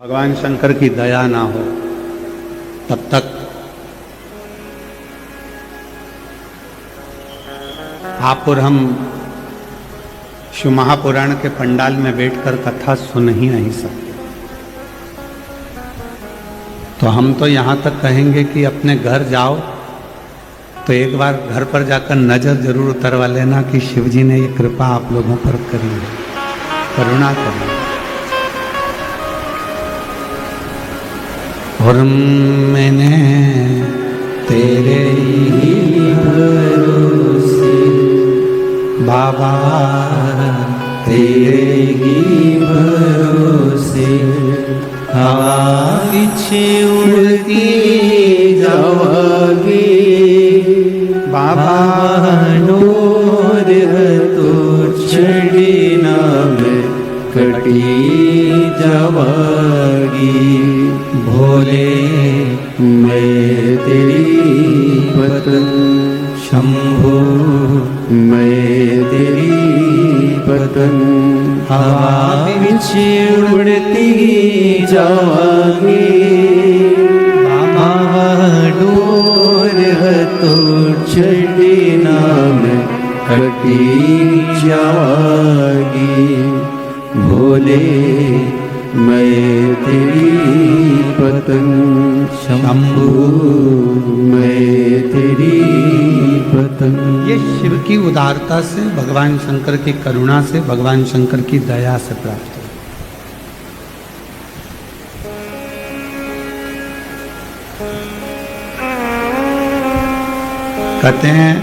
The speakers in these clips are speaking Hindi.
भगवान शंकर की दया ना हो तब तक आप और हम शिव महापुराण के पंडाल में बैठकर कथा सुन ही नहीं सकते। तो हम तो यहाँ तक कहेंगे कि अपने घर जाओ तो एक बार घर पर जाकर नजर जरूर उतरवा लेना कि शिव जी ने ये कृपा आप लोगों पर करी है, करुणा करी। और मैंने तेरे ही भरोसे बाबा, तेरे ही भरोसे हवा पीछे उड़ती जाओगी बाबा, नूर तो छड़ी नाम कटी जाओगी। भोले मैं तेरी पतंग, शंभो मैं तेरी पतंग हवा पीछे उड़ती जाओगी बाबा, डोर तो छड़ी नाम कटी जाओगी। भोले मैं तेरी पतंग, शंभू मैं तेरी पतंग। ये शिव की उदारता से, भगवान शंकर की करुणा से, भगवान शंकर की दया से प्राप्त है। कहते हैं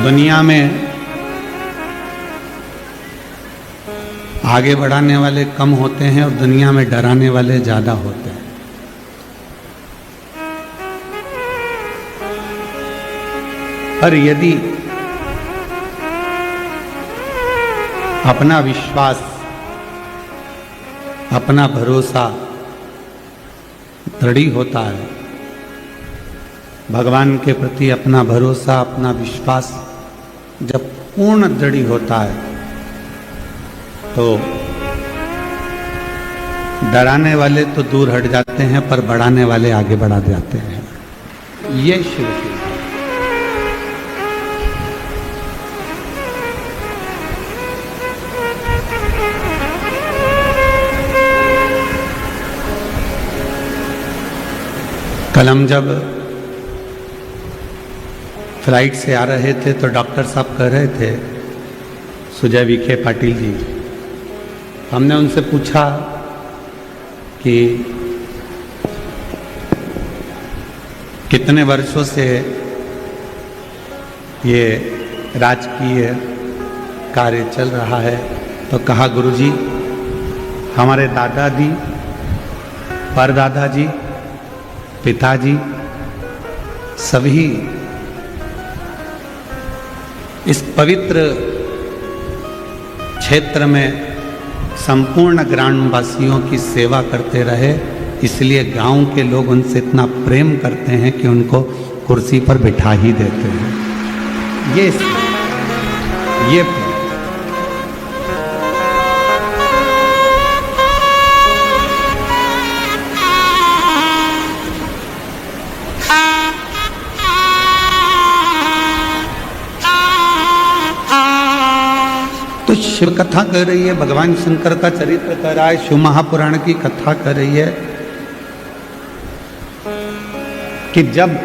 दुनिया में आगे बढ़ाने वाले कम होते हैं और दुनिया में डराने वाले ज्यादा होते हैं। पर यदि अपना विश्वास, अपना भरोसा दृढ़ होता है, भगवान के प्रति अपना भरोसा, अपना विश्वास जब पूर्ण दृढ़ होता है तो डराने वाले तो दूर हट जाते हैं पर बढ़ाने वाले आगे बढ़ा जाते हैं। ये शिव की कल हम जब फ्लाइट से आ रहे थे तो डॉक्टर साहब कह रहे थे, सुजय विखे पाटिल जी, हमने उनसे पूछा कि कितने वर्षों से ये राजकीय कार्य चल रहा है। तो कहा, गुरुजी हमारे दादाजी, परदादाजी, पिताजी सभी इस पवित्र क्षेत्र में संपूर्ण ग्रामवासियों की सेवा करते रहे, इसलिए गांव के लोग उनसे इतना प्रेम करते हैं कि उनको कुर्सी पर बिठा ही देते हैं। ये तो शिव कथा कर रही है, भगवान शंकर का चरित्र कर रहा है, शिव महापुराण की कथा कर रही है कि जब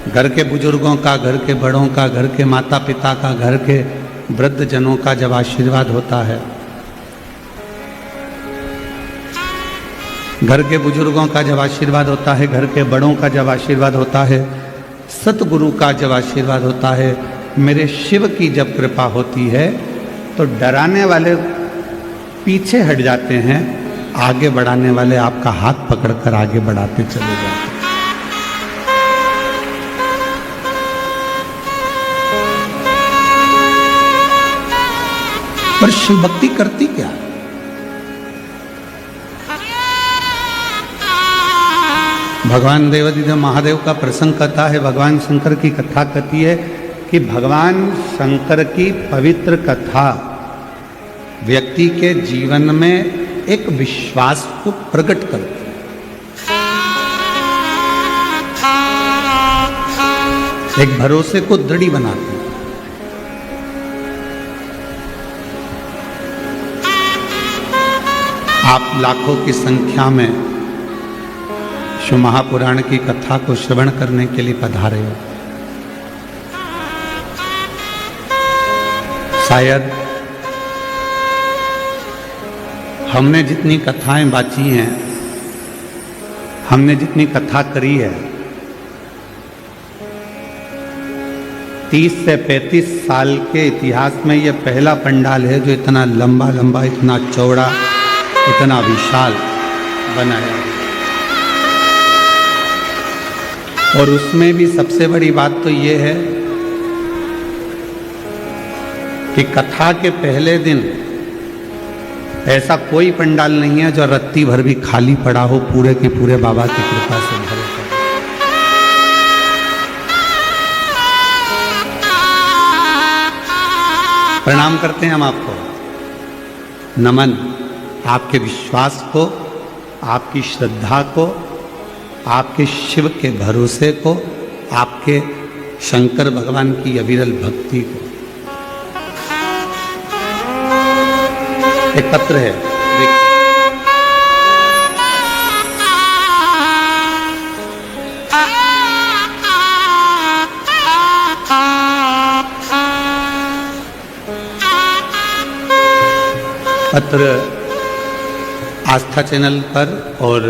घर के बुजुर्गों का, घर के बड़ों का, घर के माता पिता का, घर के वृद्ध जनों का जब आशीर्वाद होता है, घर के बुजुर्गों का जब आशीर्वाद होता है, घर के बड़ों का जब आशीर्वाद होता है, सतगुरु का जब आशीर्वाद होता है, मेरे शिव की जब कृपा होती है तो डराने वाले पीछे हट जाते हैं, आगे बढ़ाने वाले आपका हाथ पकड़कर आगे बढ़ाते चले जाते हैं। पर शिव भक्ति करती क्या? भगवान देवाधिदेव महादेव का प्रसंग कहता है, भगवान शंकर की कथा कहती है कि भगवान शंकर की पवित्र कथा व्यक्ति के जीवन में एक विश्वास को प्रकट करती है, एक भरोसे को दृढ़ बनाती है। आप लाखों की संख्या में शिव महापुराण की कथा को श्रवण करने के लिए पधारे हो। शायद हमने जितनी कथाएं बाची हैं, हमने जितनी कथा करी है, 30 से 35 साल के इतिहास में यह पहला पंडाल है जो इतना लंबा लंबा, इतना चौड़ा, इतना विशाल बनाया। और उसमें भी सबसे बड़ी बात तो ये है कि कथा के पहले दिन ऐसा कोई पंडाल नहीं है जो रत्ती भर भी खाली पड़ा हो, पूरे के पूरे बाबा की कृपा से भरे पड़े। प्रणाम करते हैं हम आपको, नमन आपके विश्वास को, आपकी श्रद्धा को, आपके शिव के भरोसे को, आपके शंकर भगवान की अविरल भक्ति को। एक पत्र है, देखिए। पत्र आस्था चैनल पर और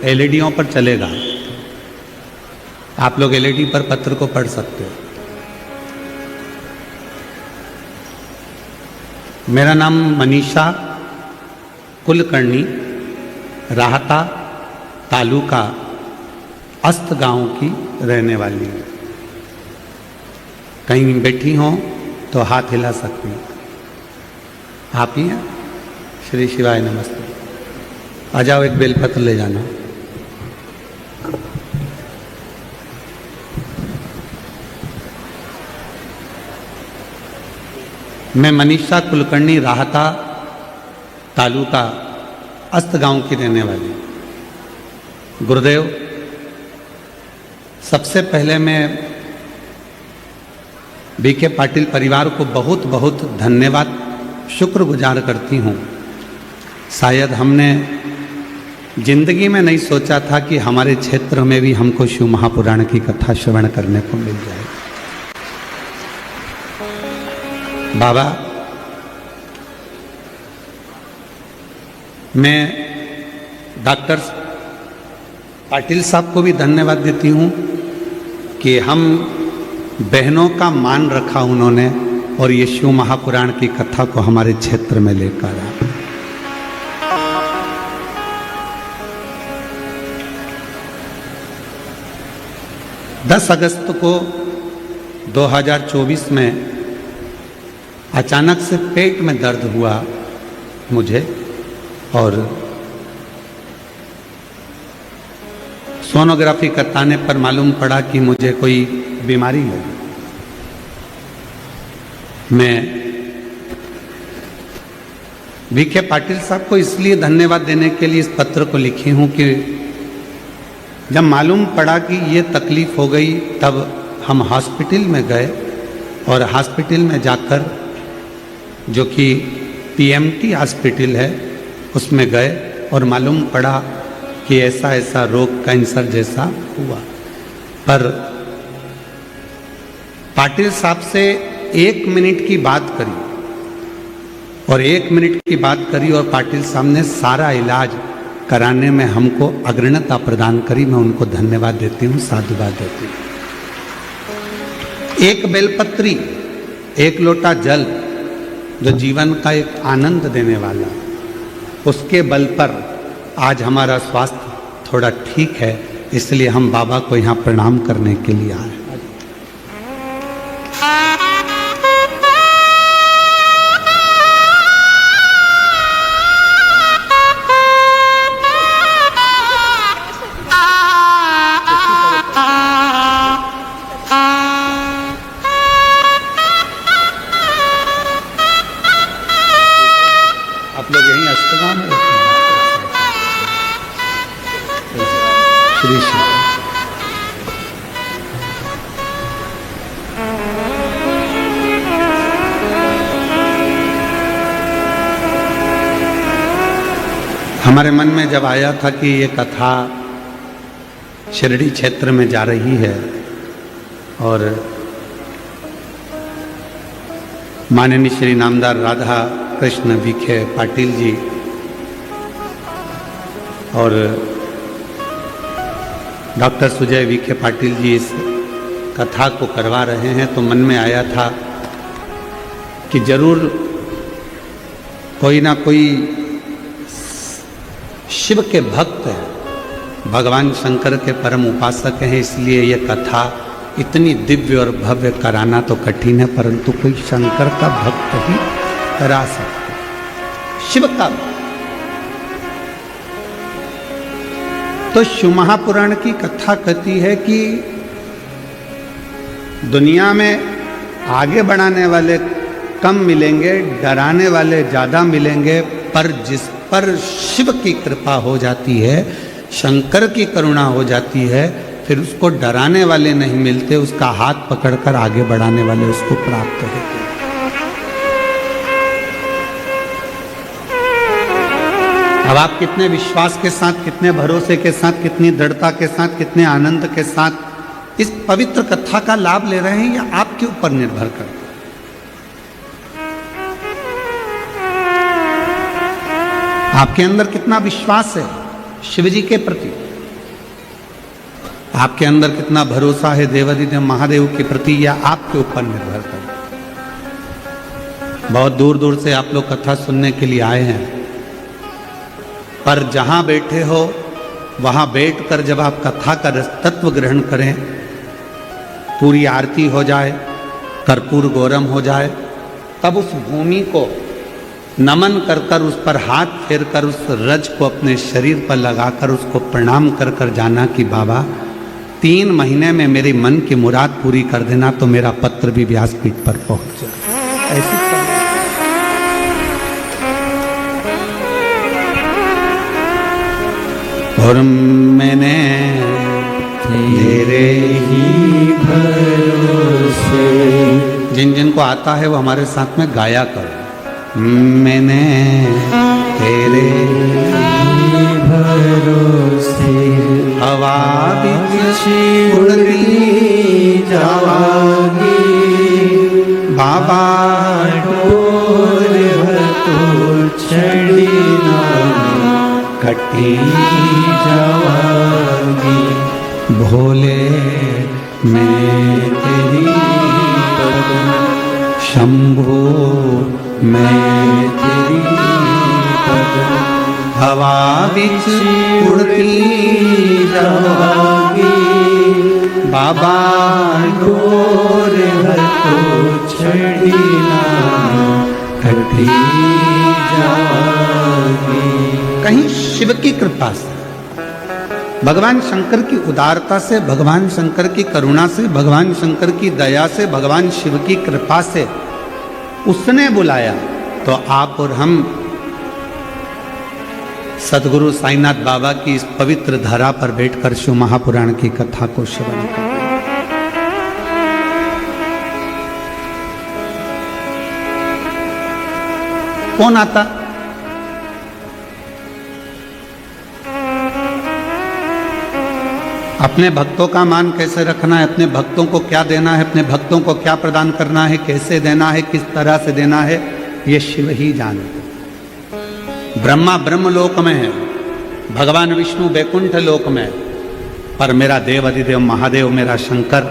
एलईडीओं पर चलेगा। आप लोग एलईडी पर पत्र को पढ़ सकते हो। मेरा नाम मनीषा कुलकर्णी, राहता तालुका अस्त गांव की रहने वाली हूँ। कहीं बैठी हो तो हाथ हिला सकती हैं। आप ही हैं? श्री शिवाय नमस्ते। आ जाओ, एक बेलपत्र ले जाना। मैं मनीषा कुलकर्णी, राहता तालुका अस्त गांव की रहने वाली। गुरुदेव, सबसे पहले मैं बीके पाटिल परिवार को बहुत बहुत धन्यवाद, शुक्रगुजार करती हूँ। शायद हमने जिंदगी में नहीं सोचा था कि हमारे क्षेत्र में भी हमको शिव महापुराण की कथा श्रवण करने को मिल जाए। बाबा, मैं डॉक्टर पाटिल साहब को भी धन्यवाद देती हूँ कि हम बहनों का मान रखा उन्होंने और ये शिव महापुराण की कथा को हमारे क्षेत्र में लेकर आए। दस अगस्त को 2024 में अचानक से पेट में दर्द हुआ मुझे, और सोनोग्राफी कराने पर मालूम पड़ा कि मुझे कोई बीमारी लगी। मैं बीके पाटिल साहब को इसलिए धन्यवाद देने के लिए इस पत्र को लिखी हूँ कि जब मालूम पड़ा कि ये तकलीफ हो गई, तब हम हॉस्पिटल में गए और हॉस्पिटल में जाकर, जो कि पीएमटी हॉस्पिटल है, उसमें गए और मालूम पड़ा कि ऐसा ऐसा रोग कैंसर जैसा हुआ। पर पाटिल साहब से 1 मिनट की बात करी और 1 मिनट की बात करी और पाटिल साहब ने सारा इलाज कराने में हमको अग्रणता प्रदान करी। मैं उनको धन्यवाद देती हूँ, साधुवाद देती हूँ। एक बेलपत्री, एक लोटा जल, जो जीवन का एक आनंद देने वाला, उसके बल पर आज हमारा स्वास्थ्य थोड़ा ठीक है, इसलिए हम बाबा को यहाँ प्रणाम करने के लिए आए। आप लोग यहीं अष्टगांव में रहते हैं? श्री श्री हमारे मन में जब आया था कि ये कथा शिरडी क्षेत्र में जा रही है और माननीय श्री नामदार राधा कृष्ण विखे पाटिल जी और डॉक्टर सुजय विखे पाटिल जी इस कथा को करवा रहे हैं, तो मन में आया था कि जरूर कोई ना कोई शिव के भक्त हैं, भगवान शंकर के परम उपासक हैं, इसलिए ये कथा इतनी दिव्य और भव्य कराना तो कठिन है, परंतु कोई शंकर का भक्त ही करा सकता, शिव का। तो शिव महापुराण की कथा कहती है कि दुनिया में आगे बढ़ाने वाले कम मिलेंगे, डराने वाले ज्यादा मिलेंगे, पर जिस पर शिव की कृपा हो जाती है, शंकर की करुणा हो जाती है, फिर उसको डराने वाले नहीं मिलते, उसका हाथ पकड़कर आगे बढ़ाने वाले उसको प्राप्त होते हैं। अब आप कितने विश्वास के साथ, कितने भरोसे के साथ, कितनी दृढ़ता के साथ, कितने आनंद के साथ इस पवित्र कथा का लाभ ले रहे हैं, यह आपके ऊपर निर्भर करता है। आपके अंदर कितना विश्वास है शिव जी के प्रति, आपके अंदर कितना भरोसा है देवाधिदेव महादेव के प्रति, यह आपके ऊपर निर्भर करता है। बहुत दूर दूर से आप लोग कथा सुनने के लिए आए हैं, पर जहां बैठे हो वहां बैठकर जब आप कथा का तत्व ग्रहण करें, पूरी आरती हो जाए, कर्पूर गौरम हो जाए, तब उस भूमि को नमन कर कर, उस पर हाथ फेर कर, उस रज को अपने शरीर पर लगाकर उसको प्रणाम कर कर जाना कि बाबा 3 महीने में मेरी मन की मुराद पूरी कर देना, तो मेरा पत्र भी व्यासपीठ पर पहुंच जाए। ऐसी और मैंने तेरे ही भरोसे, जिन जिन को आता है वो हमारे साथ में गाया करो। मैंने तेरे भरोसे हवा बिच उड़ती जावागी, बाबा डोर तो छड़ी ना कटी जावागी, भोले मैं तेरी शंभो मैं तेरी हवा बिच उड़ती जावागी, बाबा डोर तो छड़ी ना कटी जावागी। कहीं शिव की कृपा से, भगवान शंकर की उदारता से, भगवान शंकर की करुणा से, भगवान शंकर की दया से, भगवान शिव की कृपा से उसने बुलाया, तो आप और हम सदगुरु साईनाथ बाबा की इस पवित्र धरा पर बैठकर शिव महापुराण की कथा को श्रवण करें। कौन आता? अपने भक्तों का मान कैसे रखना है, अपने भक्तों को क्या देना है, अपने भक्तों को क्या प्रदान करना है, कैसे देना है, किस तरह से देना है, ये शिव ही जानते। ब्रह्मा ब्रह्मलोक में है, भगवान विष्णु वैकुंठ लोक में, पर मेरा देव अधिदेव महादेव, मेरा शंकर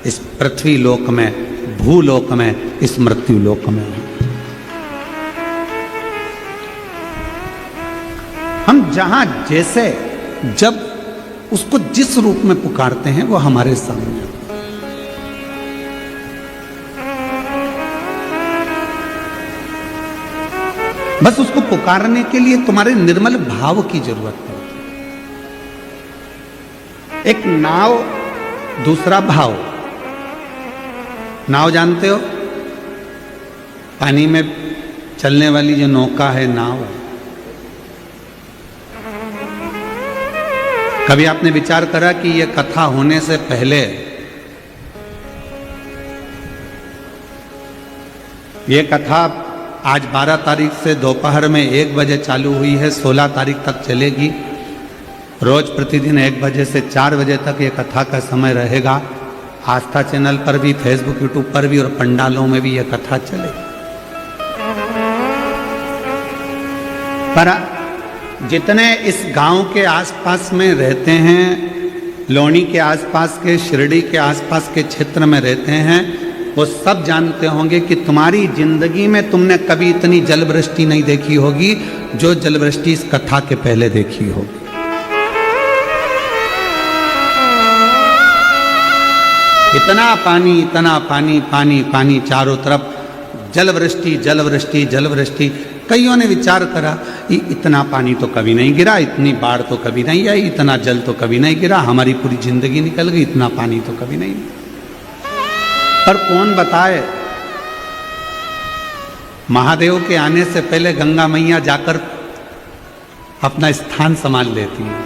इस पृथ्वी लोक में, भूलोक में, इस मृत्यु लोक में है। हम जहां जैसे जब उसको जिस रूप में पुकारते हैं वो हमारे सामने। बस उसको पुकारने के लिए तुम्हारे निर्मल भाव की जरूरत है। एक नाव, दूसरा भाव। नाव जानते हो, पानी में चलने वाली जो नौका है, नाव। कभी आपने विचार करा कि यह कथा होने से पहले ये कथा आज 12 तारीख से दोपहर में 1 बजे चालू हुई है, 16 तारीख तक चलेगी। रोज प्रतिदिन 1 बजे से 4 बजे तक ये कथा का समय रहेगा। आस्था चैनल पर भी, फेसबुक, यूट्यूब पर भी और पंडालों में भी यह कथा चलेगी। पर जितने इस गांव के आसपास में रहते हैं, लोनी के आसपास के, शिरडी के आसपास के क्षेत्र में रहते हैं, वो सब जानते होंगे कि तुम्हारी जिंदगी में तुमने कभी इतनी जलवृष्टि नहीं देखी होगी जो जलवृष्टि इस कथा के पहले देखी होगी। इतना पानी, इतना पानी, पानी पानी चारों तरफ, जलवृष्टि जलवृष्टि जलवृष्टि। कईयों ने विचार करा कि इतना पानी तो कभी नहीं गिरा, इतनी बाढ़ तो कभी नहीं आई, इतना जल तो कभी नहीं गिरा, हमारी पूरी जिंदगी निकल गई, इतना पानी तो कभी नहीं। पर कौन बताए, महादेव के आने से पहले गंगा मैया जाकर अपना स्थान संभाल लेती है।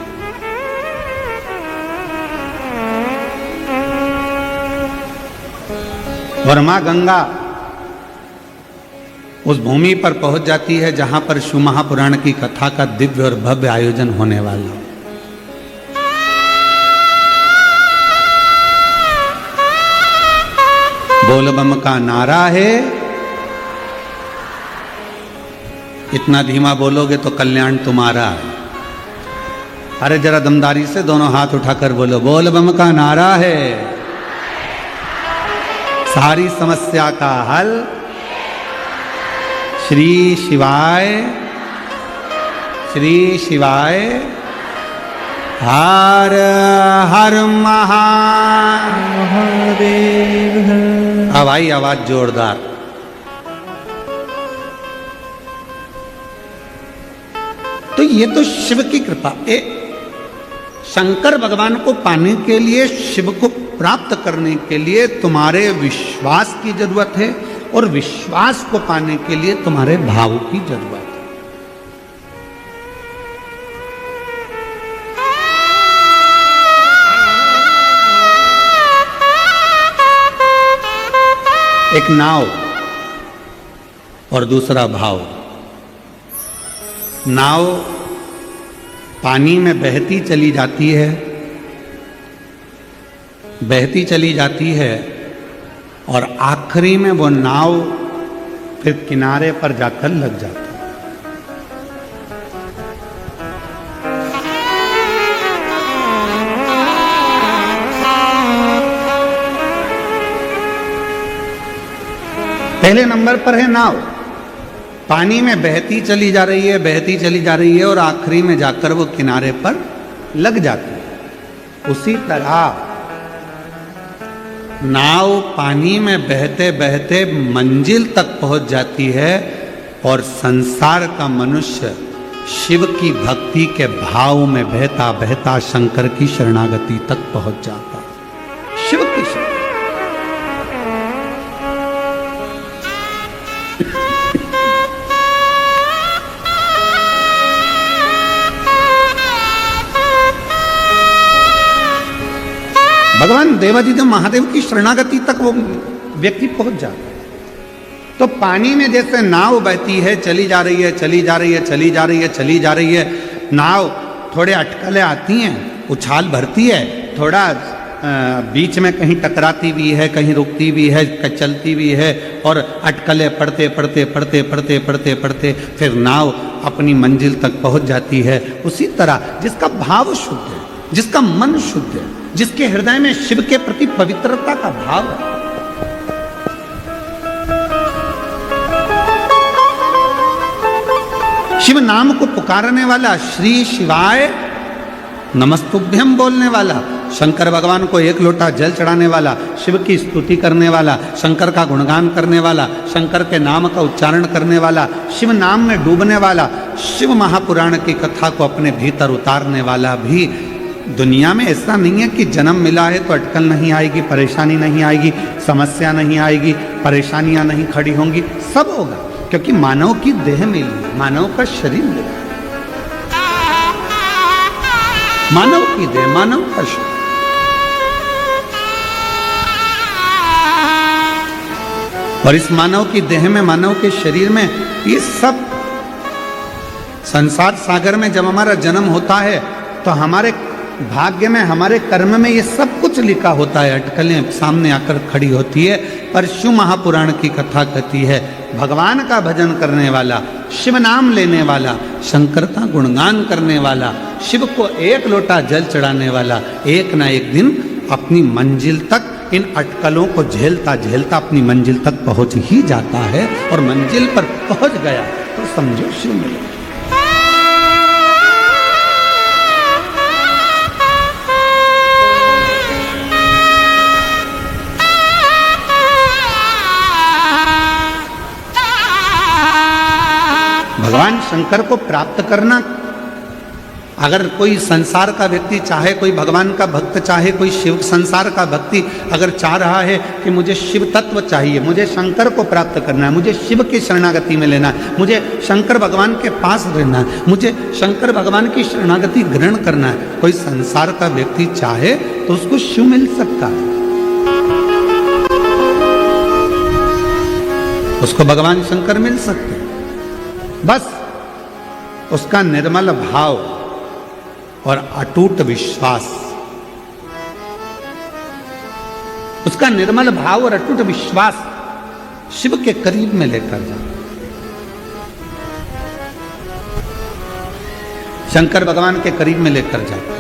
और मां गंगा उस भूमि पर पहुंच जाती है जहां पर शिव महापुराण की कथा का दिव्य और भव्य आयोजन होने वाला। बोल बम का नारा है, इतना धीमा बोलोगे तो कल्याण तुम्हारा है। अरे जरा दमदारी से दोनों हाथ उठाकर बोलो, बोल बम का नारा है, सारी समस्या का हल श्री शिवाय, श्री शिवाय, हर हर महादेव। अब आई आवाज जोरदार। तो ये तो शिव की कृपा। शंकर भगवान को पाने के लिए, शिव को प्राप्त करने के लिए तुम्हारे विश्वास की जरूरत है, और विश्वास को पाने के लिए तुम्हारे भाव की जरूरत है। एक नाव और दूसरा भाव। नाव पानी में बहती चली जाती है, बहती चली जाती है, और आखिरी में वो नाव फिर किनारे पर जाकर लग जाती है। पहले नंबर पर है नाव, पानी में बहती चली जा रही है, बहती चली जा रही है, और आखिरी में जाकर वो किनारे पर लग जाती है। उसी तरह नाव पानी में बहते बहते मंजिल तक पहुंच जाती है, और संसार का मनुष्य शिव की भक्ति के भाव में बहता बहता शंकर की शरणागति तक पहुंच जाता है। शिव की शरण। भगवान देवादिदेव महादेव की शरणागति तक वो व्यक्ति पहुंच जाता है। तो पानी में जैसे नाव बहती है, चली जा रही है, चली जा रही है, चली जा रही है, चली जा रही है, नाव थोड़े अटकलें आती हैं, उछाल भरती है, थोड़ा बीच में कहीं टकराती भी है, कहीं रुकती भी है, चलती भी है, और अटकलें पड़ते पड़ते पड़ते पड़ते पड़ते पड़ते फिर नाव अपनी मंजिल तक पहुंच जाती है। उसी तरह जिसका भाव शुद्ध है, जिसका मन शुद्ध है, जिसके हृदय में शिव के प्रति पवित्रता का भाव है, शिव नाम को पुकारने वाला, श्री शिवाय नमस्तुभ्यम बोलने वाला, शंकर भगवान को 1 लोटा जल चढ़ाने वाला, शिव की स्तुति करने वाला, शंकर का गुणगान करने वाला, शंकर के नाम का उच्चारण करने वाला, शिव नाम में डूबने वाला, शिव महापुराण की कथा को अपने भीतर उतारने वाला भी दुनिया में ऐसा नहीं है कि जन्म मिला है तो अटकल नहीं आएगी, परेशानी नहीं आएगी, समस्या नहीं आएगी, परेशानियां नहीं खड़ी होंगी, सब होगा। क्योंकि मानव की देह मिली, मानव का शरीर मिला, मानव की देह, मानव का शरीर। और इस मानव की देह में, मानव के शरीर में ये सब संसार सागर में जब हमारा जन्म होता है तो हमारे भाग्य में, हमारे कर्म में ये सब कुछ लिखा होता है। अटकलें सामने आकर खड़ी होती है। पर शिव महापुराण की कथा कहती है, भगवान का भजन करने वाला, शिव नाम लेने वाला, शंकर का गुणगान करने वाला, शिव को एक लोटा जल चढ़ाने वाला, एक ना एक दिन अपनी मंजिल तक इन अटकलों को झेलता झेलता अपनी मंजिल तक पहुंच ही जाता है। और मंजिल पर पहुंच गया तो समझो शिव मिले। भगवान शंकर को प्राप्त करना, अगर कोई संसार का व्यक्ति चाहे, कोई भगवान का भक्त चाहे, कोई शिव संसार का भक्ति अगर चाह रहा है कि मुझे शिव तत्व चाहिए, मुझे शंकर को प्राप्त करना है, मुझे शिव की शरणागति में लेना है, मुझे शंकर भगवान के पास रहना है, मुझे शंकर भगवान की शरणागति ग्रहण करना है, कोई संसार का व्यक्ति चाहे तो उसको शिव मिल सकता है, उसको भगवान शंकर मिल सकते हैं। बस उसका निर्मल भाव और अटूट विश्वास, उसका निर्मल भाव और अटूट विश्वास शिव के करीब में लेकर जाओ। शंकर भगवान के करीब में लेकर जाओ।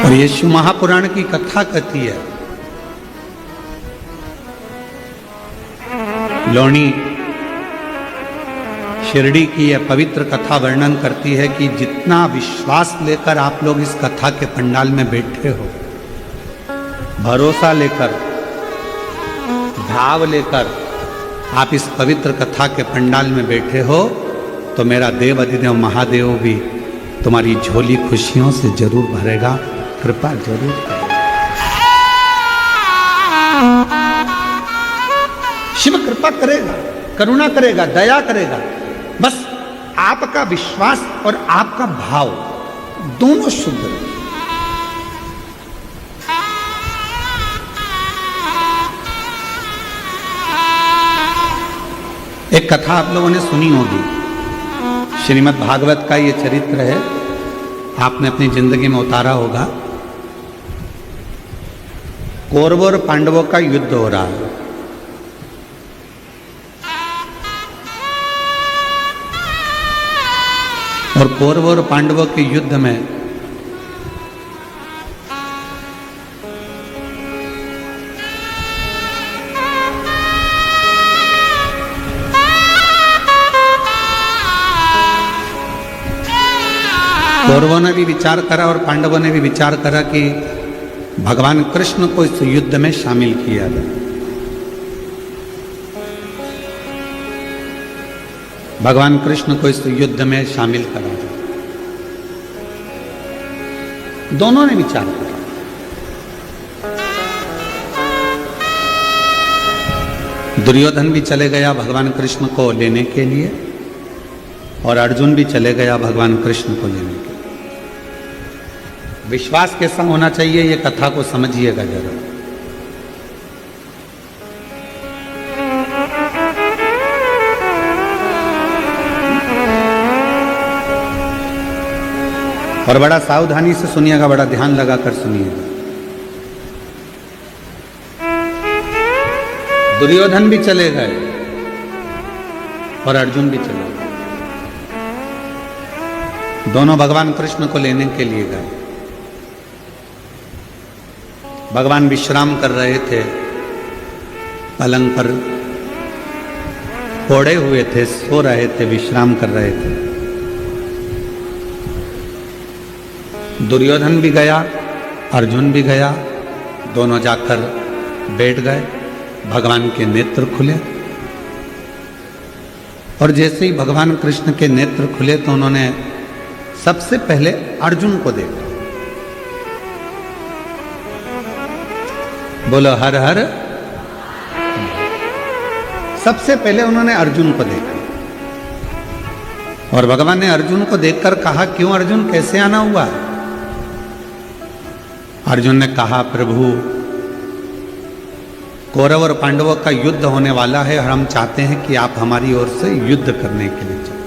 और ये शिव महापुराण की कथा कहती है, लोणी शिरडी की यह पवित्र कथा वर्णन करती है कि जितना विश्वास लेकर आप लोग इस कथा के पंडाल में बैठे हो, भरोसा लेकर, भाव लेकर आप इस पवित्र कथा के पंडाल में बैठे हो, तो मेरा देव अधिदेव महादेव भी तुम्हारी झोली खुशियों से जरूर भरेगा, कृपा जरूर करेगा। शिव कृपा करेगा, करुणा करेगा, दया करेगा। बस आपका विश्वास और आपका भाव दोनों शुद्ध रहे। एक कथा आप लोगों ने सुनी होगी, श्रीमद् भागवत का ये चरित्र है, आपने अपनी जिंदगी में उतारा होगा। कौरवों और पांडवों का युद्ध हो रहा है। और कौरवों और पांडवों के युद्ध में कौरवों ने भी विचार करा और पांडवों ने भी विचार करा कि भगवान कृष्ण को इस युद्ध में शामिल किया जाए। भगवान कृष्ण को इस युद्ध में शामिल करा जाए। दोनों ने विचार करा। दुर्योधन भी चले गया भगवान कृष्ण को लेने के लिए, और अर्जुन भी चले गया भगवान कृष्ण को लेने के लिए। विश्वास कैसा होना चाहिए, ये कथा को समझिएगा जरा। और बड़ा सावधानी से सुनिएगा, बड़ा ध्यान लगाकर सुनिएगा। दुर्योधन भी चले गए और अर्जुन भी चले गए। दोनों भगवान कृष्ण को लेने के लिए गए। भगवान विश्राम कर रहे थे, पलंग पर ओढ़े हुए थे, सो रहे थे, विश्राम कर रहे थे। दुर्योधन भी गया, अर्जुन भी गया, दोनों जाकर बैठ गए। भगवान के नेत्र खुले, और जैसे ही भगवान कृष्ण के नेत्र खुले तो उन्होंने सबसे पहले अर्जुन को देखा। बोलो हर हर। सबसे पहले उन्होंने अर्जुन को देखा और भगवान ने अर्जुन को देखकर कहा, क्यों अर्जुन, कैसे आना हुआ? अर्जुन ने कहा, प्रभु कौरव और पांडवों का युद्ध होने वाला है और हम चाहते हैं कि आप हमारी ओर से युद्ध करने के लिए चलो।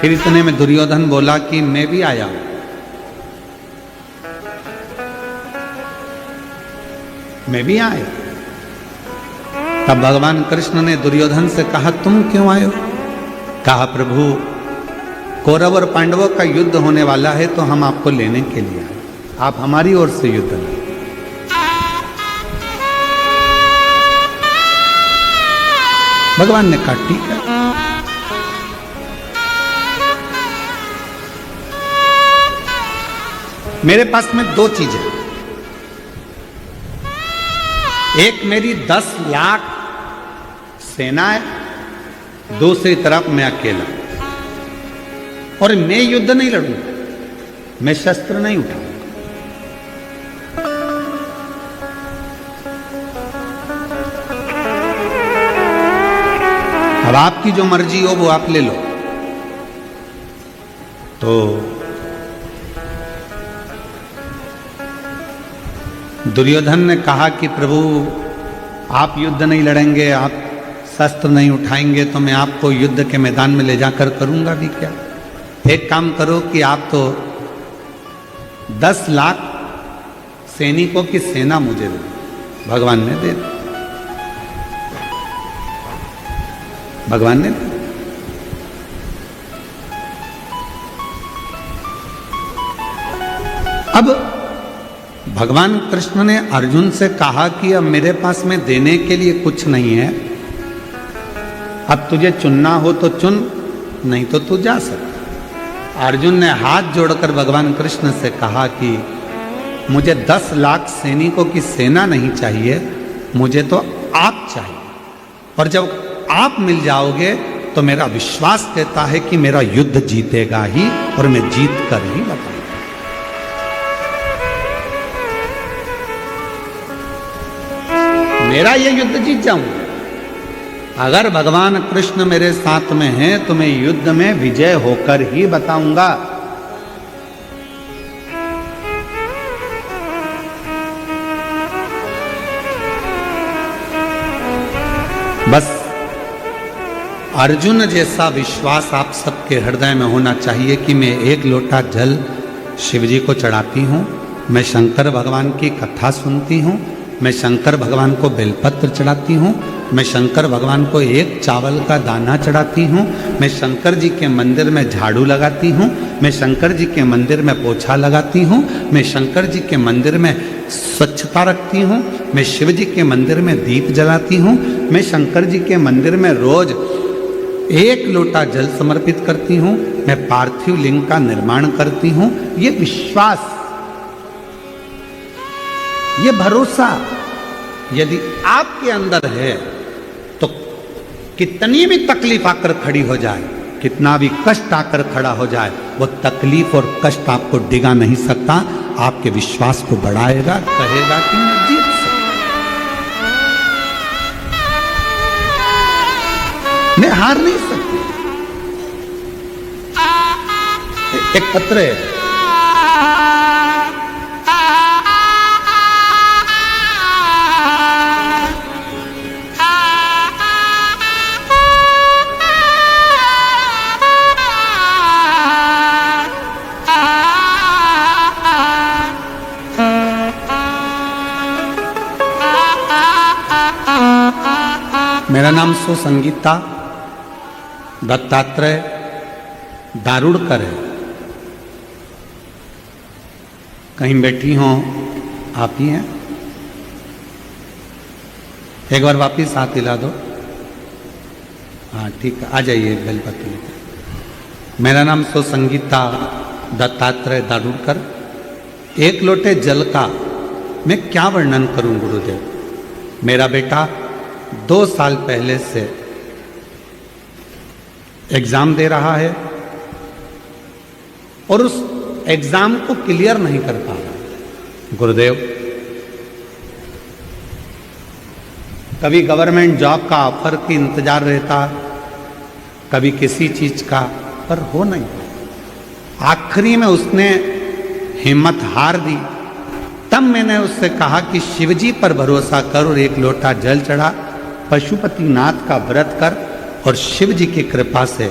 फिर इतने में दुर्योधन बोला कि मैं भी आया हूं। मैं भी आया। तब भगवान कृष्ण ने दुर्योधन से कहा, तुम क्यों आए हो? कहा, प्रभु कौरव और पांडवों का युद्ध होने वाला है तो हम आपको लेने के लिए आए, आप हमारी ओर से युद्ध करें। भगवान ने कहा, ठीक है। मेरे पास में दो चीजें, एक मेरी 10 लाख सेना है, दूसरी तरफ मैं अकेला, और मैं युद्ध नहीं लड़ूंगा, मैं शस्त्र नहीं उठाऊंगा। अब आपकी जो मर्जी हो वो आप ले लो। तो दुर्योधन ने कहा कि प्रभु आप युद्ध नहीं लड़ेंगे, आप शस्त्र नहीं उठाएंगे तो मैं आपको युद्ध के मैदान में ले जाकर करूंगा भी क्या? एक काम करो कि आप तो 10 लाख सैनिकों की सेना मुझे दो। भगवान ने दे दी। भगवान ने अब भगवान कृष्ण ने अर्जुन से कहा कि अब मेरे पास में देने के लिए कुछ नहीं है, अब तुझे चुनना हो तो चुन, नहीं तो तू जा सकता। अर्जुन ने हाथ जोड़कर भगवान कृष्ण से कहा कि मुझे 10 लाख सैनिकों की सेना नहीं चाहिए, मुझे तो आप चाहिए, और जब आप मिल जाओगे तो मेरा विश्वास कहता है कि मेरा युद्ध जीतेगा ही, और मैं जीत कर ही बताऊंगा। मेरा ये युद्ध जीत जाऊंगा। अगर भगवान कृष्ण मेरे साथ में हैं तो मैं युद्ध में विजय होकर ही बताऊंगा। बस अर्जुन जैसा विश्वास आप सबके हृदय में होना चाहिए कि मैं 1 लोटा जल शिव जी को चढ़ाती हूँ, मैं शंकर भगवान की कथा सुनती हूँ, मैं शंकर भगवान को बेलपत्र चढ़ाती हूँ, मैं शंकर भगवान को 1 चावल का दाना चढ़ाती हूँ, मैं शंकर जी के मंदिर में झाड़ू लगाती हूँ, मैं शंकर जी के मंदिर में पोछा लगाती हूँ, मैं शंकर जी के मंदिर में स्वच्छता रखती हूँ, मैं शिव जी के मंदिर में दीप जलाती हूँ, मैं शंकर जी के मंदिर में रोज 1 लोटा जल समर्पित करती हूँ, मैं पार्थिव लिंग का निर्माण करती हूँ। ये विश्वास, ये भरोसा यदि आपके अंदर है तो कितनी भी तकलीफ आकर खड़ी हो जाए, कितना भी कष्ट आकर खड़ा हो जाए, वो तकलीफ और कष्ट आपको डिगा नहीं सकता, आपके विश्वास को बढ़ाएगा, कहेगा कि मैं जीत सकता, मैं हार नहीं सकती। एक पत्र है, मेरा नाम सुसंगीता दत्तात्रेय दारुड़कर है। कहीं बैठी हो आप ही हैं? एक बार वापिस हाथ हिला दो। हाँ ठीक है, आ जाइए बेलपत्र लेकर। मेरा नाम सुसंगीता दत्तात्रेय दारुड़कर। 1 लोटे जल का मैं क्या वर्णन करूं गुरुदेव। मेरा बेटा 2 साल पहले से एग्जाम दे रहा है, और उस एग्जाम को क्लियर नहीं कर पा रहा। गुरुदेव, कभी गवर्नमेंट जॉब का ऑफर की इंतजार रहता, कभी किसी चीज का, पर हो नहीं। आखिरी में उसने हिम्मत हार दी। तब मैंने उससे कहा कि शिवजी पर भरोसा कर और एक लोटा जल चढ़ा, पशुपतिनाथ का व्रत कर, और शिव जी की कृपा से,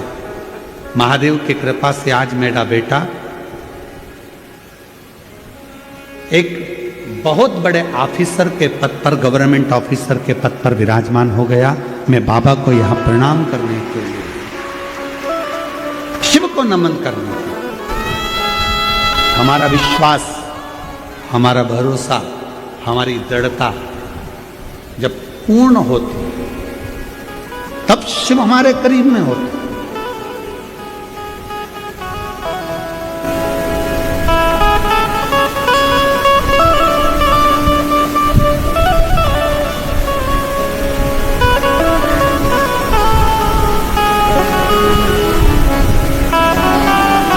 महादेव की कृपा से आज मेरा बेटा एक बहुत बड़े ऑफिसर के पद पर, गवर्नमेंट ऑफिसर के पद पर विराजमान हो गया। मैं बाबा को यहां प्रणाम करने के लिए, शिव को नमन करने के लिए, हमारा विश्वास, हमारा भरोसा, हमारी दृढ़ता जब पूर्ण होती तब शिव हमारे करीब में होते।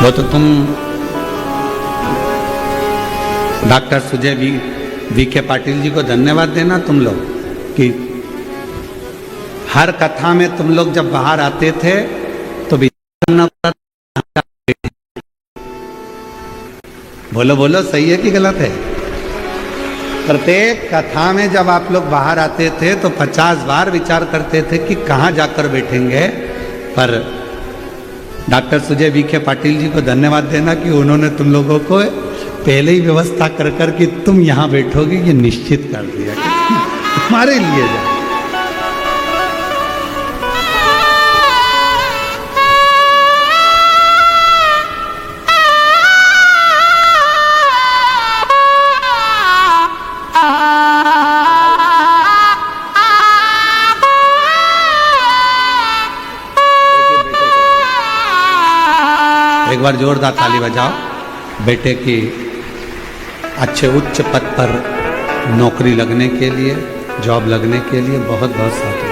वो तो तुम डॉक्टर सुजय वी के पाटिल जी को धन्यवाद देना, तुम लोग, कि हर कथा में तुम लोग जब बाहर आते थे तो विचार करना, बोलो बोलो, सही है कि गलत है? प्रत्येक कथा में जब आप लोग बाहर आते थे तो 50 बार विचार करते थे कि कहाँ जाकर बैठेंगे। पर डॉक्टर सुजय वी.के. पाटिल जी को धन्यवाद देना कि उन्होंने तुम लोगों को पहले ही व्यवस्था कर कर कि तुम यहाँ बैठोगे, ये निश्चित कर दिया कि तुम्हारे लिए जाए। एक बार जोरदार ताली बजाओ बेटे की अच्छे उच्च पद पर नौकरी लगने के लिए, जॉब लगने के लिए। बहुत बहुत साथ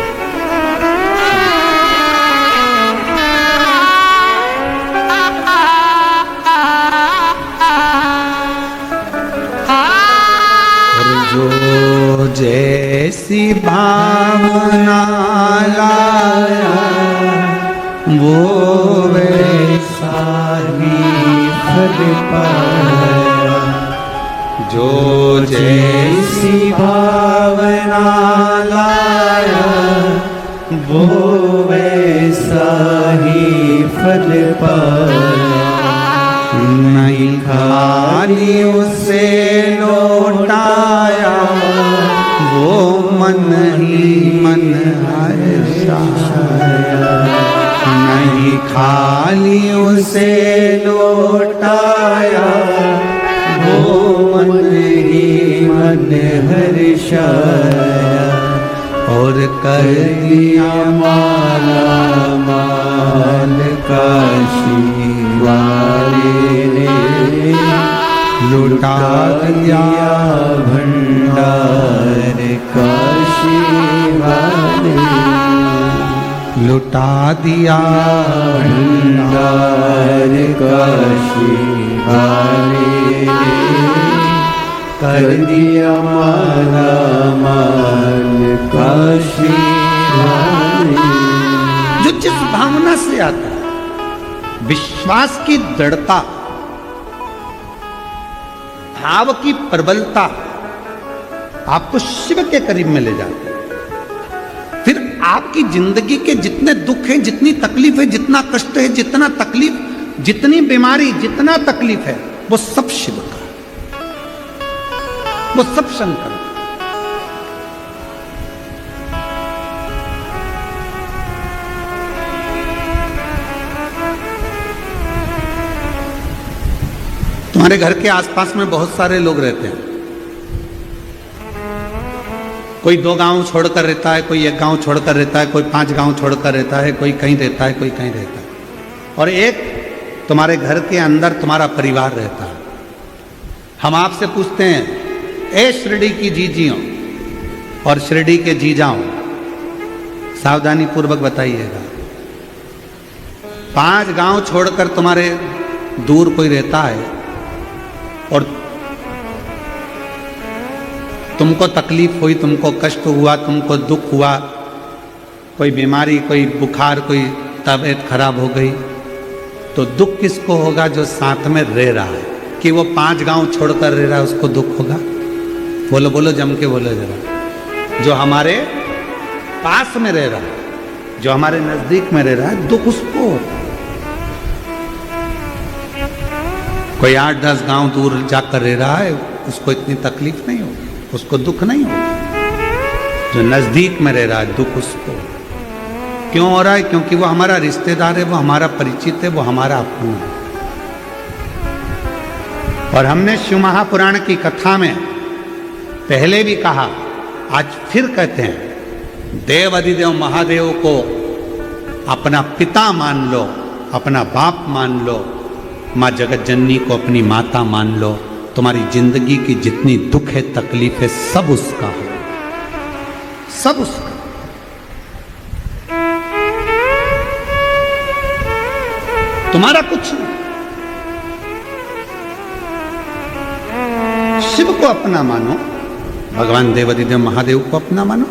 जो जैसी भावना लाया वो वैसा ही फल पाया, जो जैसी भावना लाया वो वैसा ही फल पाया। नहीं खाली उसे लौटाया वो मन ही मन हर्षाया। नहीं खाली उसे लौटाया वो मन ही मन हर्षाया। और कर दिया माला माल काशी वाले ने, लुटा दिया भंडार काशी वाले, लुटा दिया भंडार काशी वाले ने, कर दिया माला माल काशी वाले। जो जिस भावना से आता है, विश्वास की दृढ़ता, भाव की प्रबलता आपको शिव के करीब में ले जाती है। फिर आपकी जिंदगी के जितने दुख हैं, जितनी तकलीफ है, जितना कष्ट है, जितना तकलीफ, जितनी बीमारी, जितना तकलीफ है, वो सब शिव का, वो सब शंकर। तुम्हारे घर के आसपास में बहुत सारे लोग रहते हैं। कोई 2 गांव छोड़कर रहता है, कोई 1 गांव छोड़कर रहता है, कोई 5 गांव छोड़कर रहता है, कोई कहीं रहता है, कोई कहीं रहता है, और एक तुम्हारे घर के अंदर तुम्हारा परिवार रहता है। हम आपसे पूछते हैं, ए शिरडी की जीजियों और शिरडी के जीजाओं, सावधानी पूर्वक बताइएगा, 5 गांव छोड़कर तुम्हारे दूर कोई रहता है और तुमको तकलीफ हुई, तुमको कष्ट हुआ, तुमको दुख हुआ, कोई बीमारी, कोई बुखार, कोई तबीयत खराब हो गई, तो दुख किसको होगा? जो साथ में रह रहा है। कि वो 5 गांव छोड़कर रह रहा है उसको दुख होगा? बोलो बोलो, जम के बोलो जरा। जो हमारे पास में रह रहा है, जो हमारे नजदीक में रह रहा है, दुख उसको होता है। कोई 8-10 गांव दूर जाकर रह रहा है, उसको इतनी तकलीफ नहीं होगी, उसको दुख नहीं होगा। जो नजदीक में रह रहा है, दुख उसको। क्यों हो रहा है? क्योंकि वो हमारा रिश्तेदार है, वो हमारा परिचित है, वो हमारा अपना है। और हमने शिव महापुराण की कथा में पहले भी कहा, आज फिर कहते हैं, देव अधिदेव महादेव को अपना पिता मान लो, अपना बाप मान लो, माँ जगत जननी को अपनी माता मान लो। तुम्हारी जिंदगी की जितनी दुख है, तकलीफ है, सब उसका है, सब उसका। तुम्हारा कुछ नहीं। शिव को अपना मानो, भगवान देवादिदेव महादेव को अपना मानो,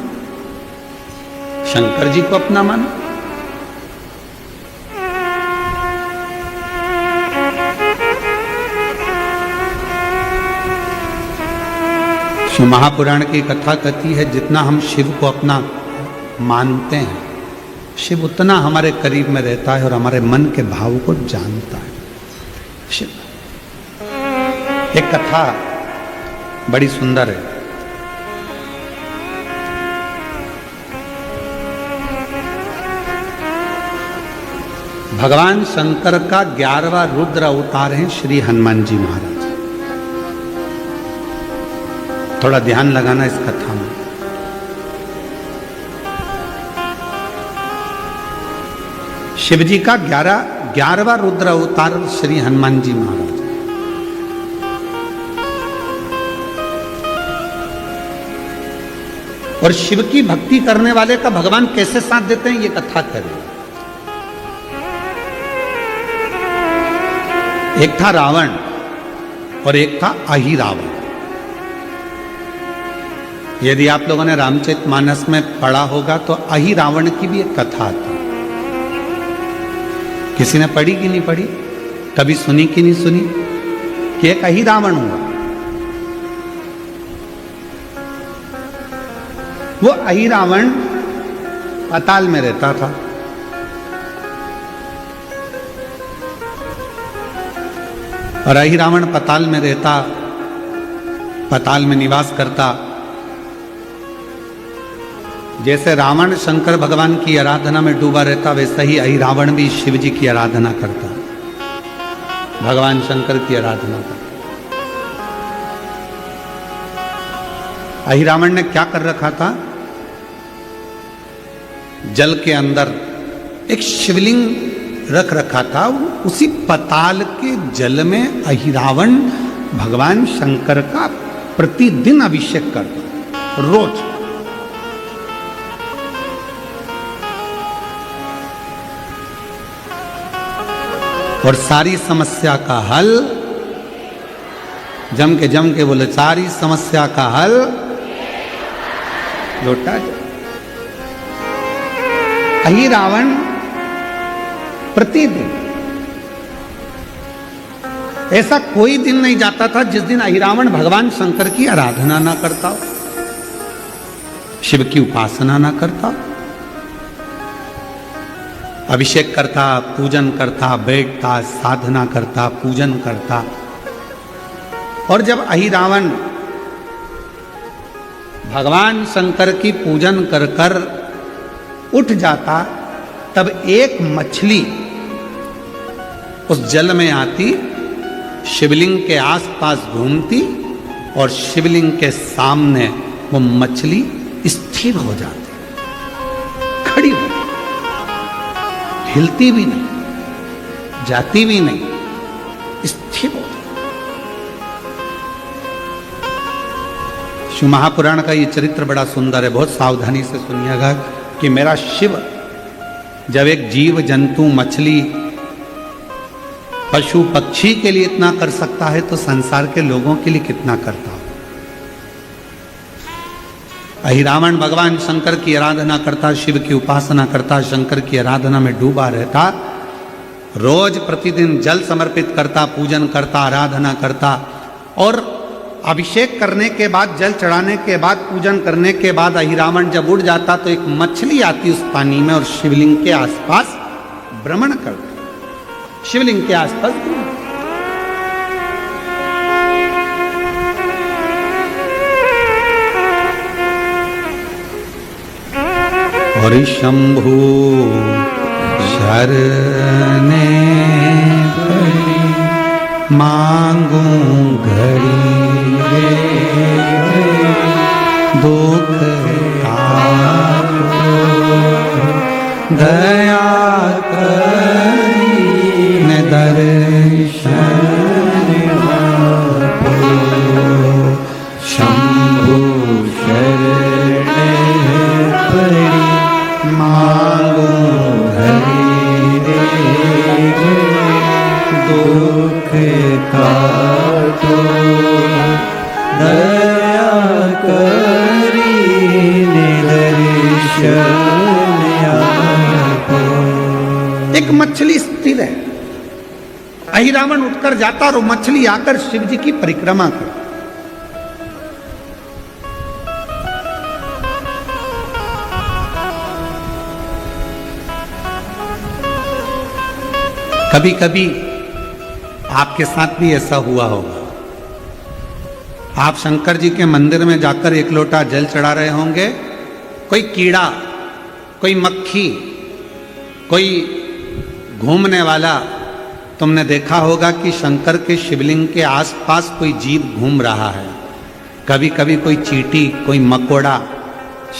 शंकर जी को अपना मानो। शिव महापुराण की कथा कहती है, जितना हम शिव को अपना मानते हैं, शिव उतना हमारे करीब में रहता है और हमारे मन के भाव को जानता है। शिव एक कथा बड़ी सुंदर है। भगवान शंकर का 11वां रुद्र अवतार है श्री हनुमान जी महाराज। थोड़ा ध्यान लगाना इस कथा में। शिव जी का 11वां रुद्र अवतार श्री हनुमान जी महाराज। और शिव की भक्ति करने वाले का भगवान कैसे साथ देते हैं, ये कथा करें। एक था रावण और एक था अहिरावण। यदि आप लोगों ने रामचरितमानस में पढ़ा होगा तो अहिरावण की भी एक कथा आती है। किसी ने पढ़ी कि नहीं पढ़ी? कभी सुनी कि नहीं सुनी? कि एक अहिरावण हुआ। वो अहिरावण पाताल में रहता था। और अहिरावण पाताल में रहता, पाताल में निवास करता। जैसे रावण शंकर भगवान की आराधना में डूबा रहता, वैसा ही अहिरावण भी शिव जी की आराधना करता, भगवान शंकर की आराधना करता। अहिरावण ने क्या कर रखा था? जल के अंदर एक शिवलिंग रख रखा था। उसी पाताल के जल में अहिरावण भगवान शंकर का प्रतिदिन अभिषेक करता, रोज। और सारी समस्या का हल, जम के बोले, सारी समस्या का हल लौटा जाए। अहिरावण प्रतिदिन, ऐसा कोई दिन नहीं जाता था जिस दिन अहिरावण भगवान शंकर की आराधना ना करता, शिव की उपासना ना करता। अभिषेक करता, पूजन करता, बैठता, साधना करता, पूजन करता। और जब अहिरावण भगवान शंकर की पूजन कर कर उठ जाता, तब एक मछली उस जल में आती, शिवलिंग के आसपास घूमती और शिवलिंग के सामने वो मछली स्थिर हो जाती, खड़ी हो, हिलती भी नहीं, जाती भी नहीं, स्थिर हो जाती। शिव महापुराण का ये चरित्र बड़ा सुंदर है, बहुत सावधानी से सुनिएगा कि मेरा शिव जब एक जीव जंतु मछली पशु पक्षी के लिए इतना कर सकता है तो संसार के लोगों के लिए कितना करता हो। अहिरावण भगवान शंकर की आराधना करता, शिव की उपासना करता, शंकर की आराधना में डूबा रहता, रोज प्रतिदिन जल समर्पित करता, पूजन करता, आराधना करता, और अभिषेक करने के बाद, जल चढ़ाने के बाद, पूजन करने के बाद अहिरावण जब उड़ जाता तो एक मछली आती उस पानी में और शिवलिंग के आसपास भ्रमण करती, शिवलिंग के आसपास भ्रमण। और शंभु शरणे मांगू घड़ी दुख दया करीन दर्शन शंभु शरणे पड़ी मांगू घड़ी दुख काटो दया करीन दर्शन। एक मछली स्थिर है, अहिरावण उठकर जाता और मछली आकर शिव जी की परिक्रमा कर। कभी कभी आपके साथ भी ऐसा हुआ होगा, आप शंकर जी के मंदिर में जाकर एक लोटा जल चढ़ा रहे होंगे, कोई कीड़ा, कोई मक्खी, कोई घूमने वाला, तुमने देखा होगा कि शंकर के शिवलिंग के आसपास कोई जीव घूम रहा है। कभी कभी कोई चींटी, कोई मकोड़ा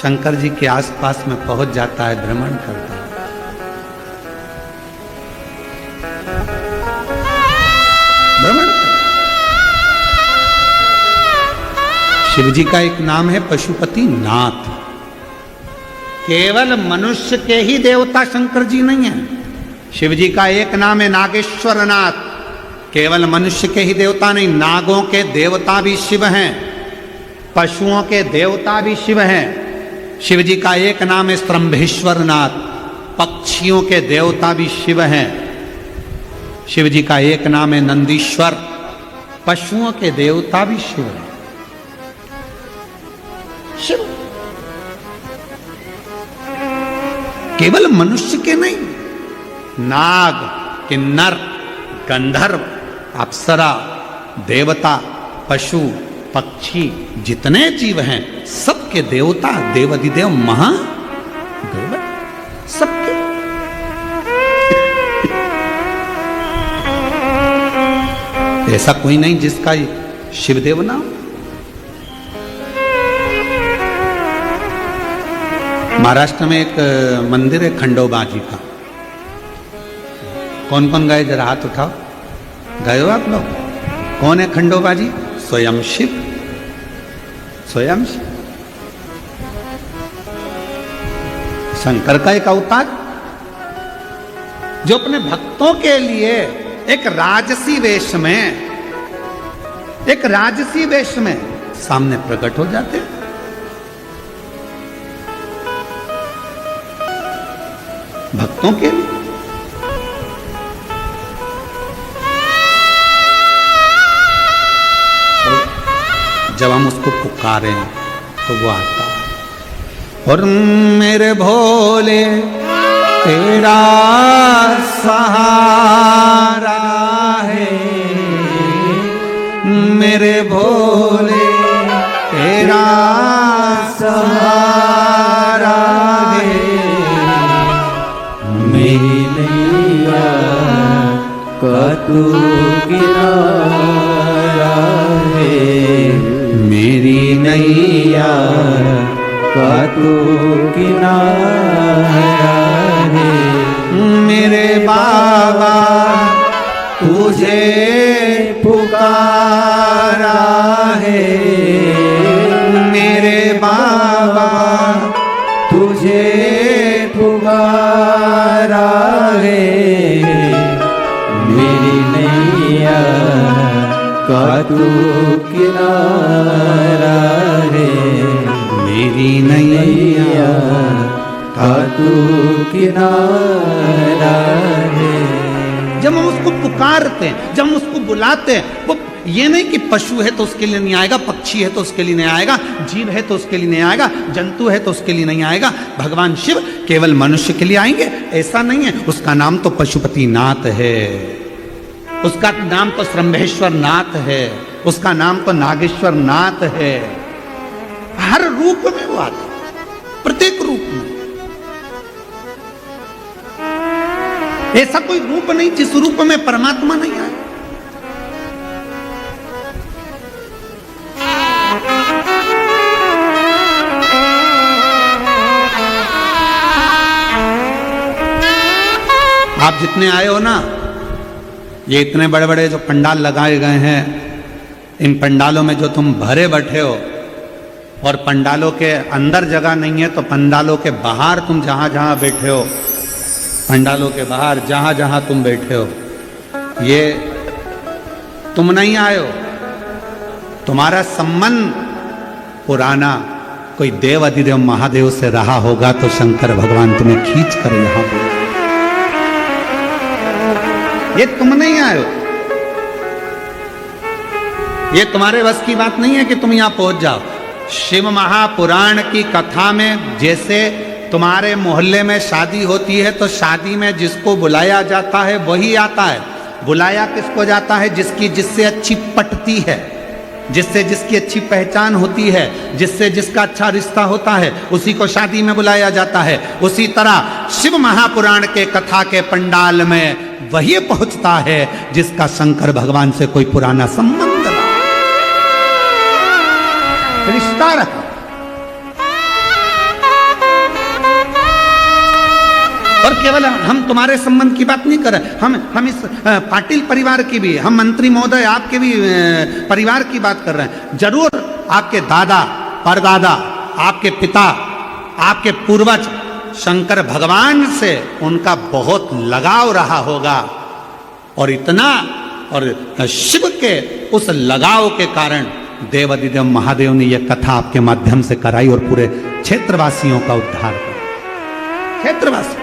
शंकर जी के आसपास में पहुंच जाता है, भ्रमण करता है। शिव जी का एक नाम है पशुपति नाथ। केवल मनुष्य के ही देवता शंकर जी नहीं है, शिव जी का एक नाम है नागेश्वर नाथ। केवल मनुष्य के ही देवता नहीं, नागों के देवता भी शिव हैं, पशुओं के देवता भी शिव हैं। शिव जी का एक नाम है स्तंभेश्वर नाथ, पक्षियों के देवता भी शिव हैं। शिव जी का एक नाम है नंदीश्वर, पशुओं के देवता भी शिव हैं। शिव केवल मनुष्य के नहीं, नाग, किन्नर, गंधर्व, अप्सरा, देवता, पशु, पक्षी, जितने जीव हैं सबके देवता, देवाधिदेव महादेव सबके। ऐसा कोई नहीं जिसका शिवदेव ना हो। महाराष्ट्र में एक मंदिर है खंडोबा जी का, कौन कौन गए जरा हाथ उठाओ, गए हो आप लोग? कौन है खंडोबा जी? स्वयं शिव, स्वयं शिव, शंकर का एक अवतार जो अपने भक्तों के लिए एक राजसी वेश में सामने प्रकट हो जाते हैं। भक्तों के लिए जब हम उसको पुकारें तो वो आता है। और मेरे भोले तेरा सहारा है, मेरे भोले तेरा सहारा है, मेरी नैया का तू किनारा है, मेरी नैया का तू किनारा है, मेरे बाबा तुझे पुकारा है, मेरे बाबा तुझे पुकारा है, मेरी तू किनारा है, मेरी नैया का तू किनारा है। जब हम उसको पुकारते हैं, जब हम उसको बुलाते हैं, वो ये नहीं कि पशु है तो उसके लिए नहीं आएगा, पक्षी है तो उसके लिए नहीं आएगा, जीव है तो उसके लिए नहीं आएगा, जंतु है तो उसके लिए नहीं आएगा। भगवान शिव केवल मनुष्य के लिए आएंगे ऐसा नहीं है। उसका नाम तो पशुपति नाथ है, उसका नाम तो श्रम्भेश्वर नाथ है, उसका नाम तो नागेश्वर नाथ है। हर रूप में वो आता है, प्रत्येक रूप में। ऐसा कोई रूप नहीं जिस रूप में परमात्मा नहीं आए। आप जितने आए हो ना, ये इतने बड़े बड़े जो पंडाल लगाए गए हैं, इन पंडालों में जो तुम भरे बैठे हो, और पंडालों के अंदर जगह नहीं है तो पंडालों के बाहर तुम जहां जहां बैठे हो, पंडालों के बाहर जहां जहां तुम बैठे हो, ये तुम नहीं आए हो। तुम्हारा संबंध पुराना कोई देव अधिदेव महादेव से रहा होगा तो शंकर भगवान तुम्हें खींच कर यहां पर, ये तुम नहीं आए हो। ये तुम्हारे बस की बात नहीं है कि तुम यहां पहुंच जाओ। शिव महापुराण की कथा में जैसे तुम्हारे मोहल्ले में शादी होती है तो शादी में जिसको बुलाया जाता है वही आता है। बुलाया किसको जाता है? जिससे अच्छी पटती है, जिससे जिसकी अच्छी पहचान होती है, जिससे जिसका अच्छा रिश्ता होता है, उसी को शादी में बुलाया जाता है। उसी तरह शिव महापुराण के कथा के पंडाल में वही पहुंचता है जिसका शंकर भगवान से कोई पुराना संबंध रहा, रिश्ता रहा। और केवल हम तुम्हारे संबंध की बात नहीं कर रहे, हम इस पाटिल परिवार की भी, हम मंत्री महोदय आपके भी परिवार की बात कर रहे हैं। जरूर आपके दादा, परदादा, आपके पिता, आपके पूर्वज शंकर भगवान से उनका बहुत लगाव रहा होगा, और इतना, और शिव के उस लगाव के कारण देव अधिदेव महादेव ने यह कथा आपके माध्यम से कराई और पूरे क्षेत्रवासियों का उद्धार किया। क्षेत्रवासी,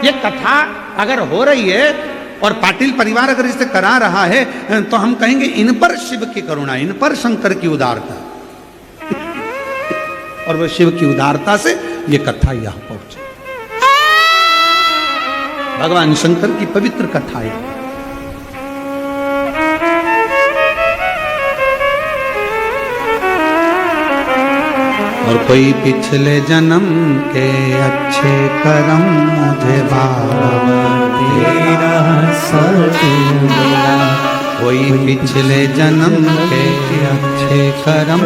ये कथा अगर हो रही है और पाटिल परिवार अगर इसे करा रहा है तो हम कहेंगे इन पर शिव की करुणा, इन पर शंकर की उदारता, और वो शिव की उदारता से ये कथा यहां पहुंची। भगवान शंकर की पवित्र कथा है। और कोई पिछले जन्म के अच्छे कर्म मुझे बाबा तेरा साथ मिला, कोई पिछले जन्म के अच्छे कर्म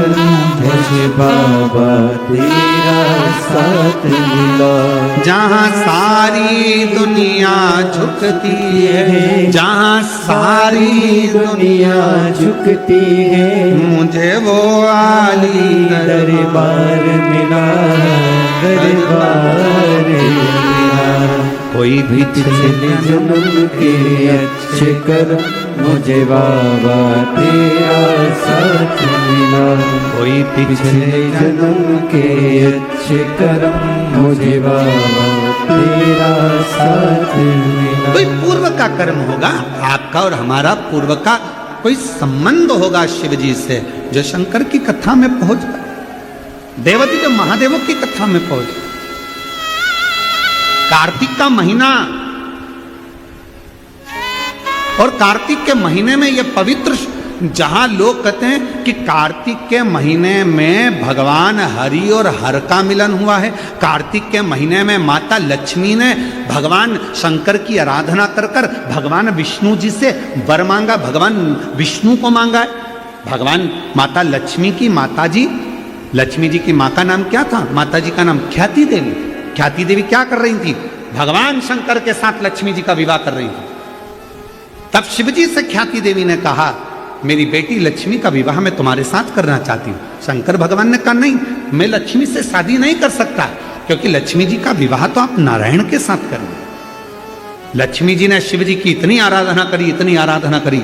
मुझे बाबा तेरा साथ मिला। जहाँ सारी दुनिया झुकती है, जहाँ सारी दुनिया झुकती है, मुझे वो आली दरबार मिला, दरबार मिला। कोई भी पिछले जन्म के अच्छे कर्म मुझे बाबा तेरा साथ मिला। कोई पिछले जन्म के अच्छे कर्म मुझे बाबा तेरा साथ मिला। कोई पूर्व का कर्म होगा, आपका और हमारा पूर्व का कोई संबंध होगा शिव जी से, जो शंकर की कथा में पहुंच गया, देवती के महादेवों की कथा में पहुंच गया। कार्तिक का महीना, और कार्तिक के महीने में यह पवित्र, जहां लोग कहते हैं कि कार्तिक के महीने में भगवान हरि और हर का मिलन हुआ है। कार्तिक के महीने में माता लक्ष्मी ने भगवान शंकर की आराधना कर कर भगवान विष्णु जी से वर मांगा, भगवान विष्णु को मांगा है। भगवान माता लक्ष्मी की माता जी, लक्ष्मी जी की माँ का नाम क्या था? माता जी का नाम ख्याति देवी। ख्याति देवी क्या कर रही थी? भगवान शंकर के साथ लक्ष्मी जी का विवाह कर रही थी। तब शिवजी से ख्याति देवी ने कहा, मेरी बेटी लक्ष्मी का विवाह मैं तुम्हारे साथ करना चाहती हूँ। शंकर भगवान ने कहा, नहीं, मैं लक्ष्मी से शादी नहीं कर सकता, क्योंकि लक्ष्मी जी का विवाह तो आप नारायण के साथ करेंगे। लक्ष्मी जी ने शिव जी की इतनी आराधना करी, इतनी आराधना करी,